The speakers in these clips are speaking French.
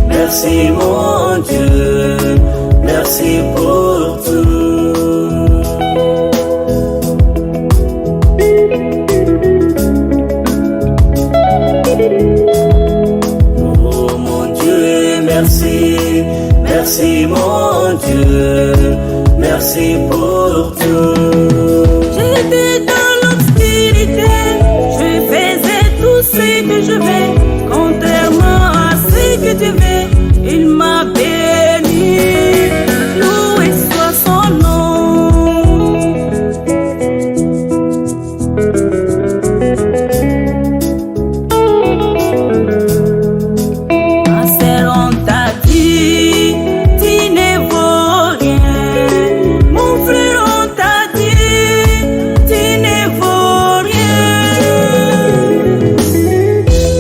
Merci mon Dieu, merci pour tout. Oh mon Dieu, merci, merci mon Dieu, merci pour tout. J'étais dans l'obscurité, je faisais tout ce que je vais, contrairement à ce que tu veux. Il m'a béni, loué soit son nom. Ma sœur, on t'a dit, tu ne vaux rien. Mon frère, on t'a dit, tu ne vaux rien.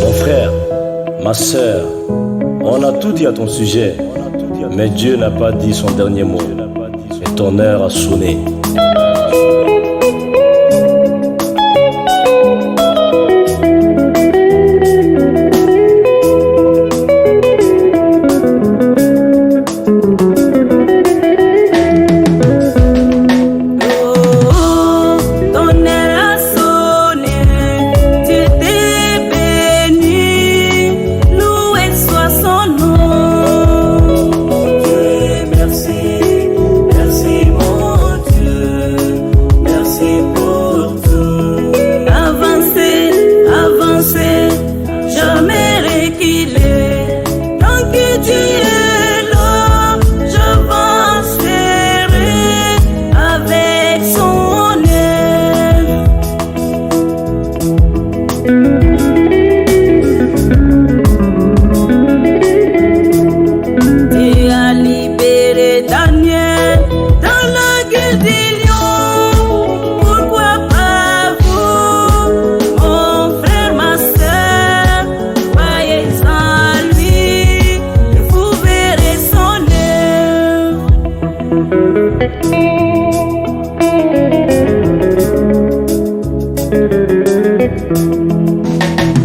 Mon frère, ma sœur, on a tout dit à ton sujet, mais Dieu n'a pas dit son dernier mot. Et ton heure a sonné.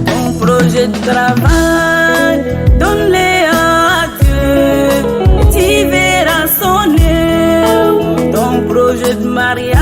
Ton projet de travail, donne-le à Dieu et tu verras son œuvre. Ton projet de mariage,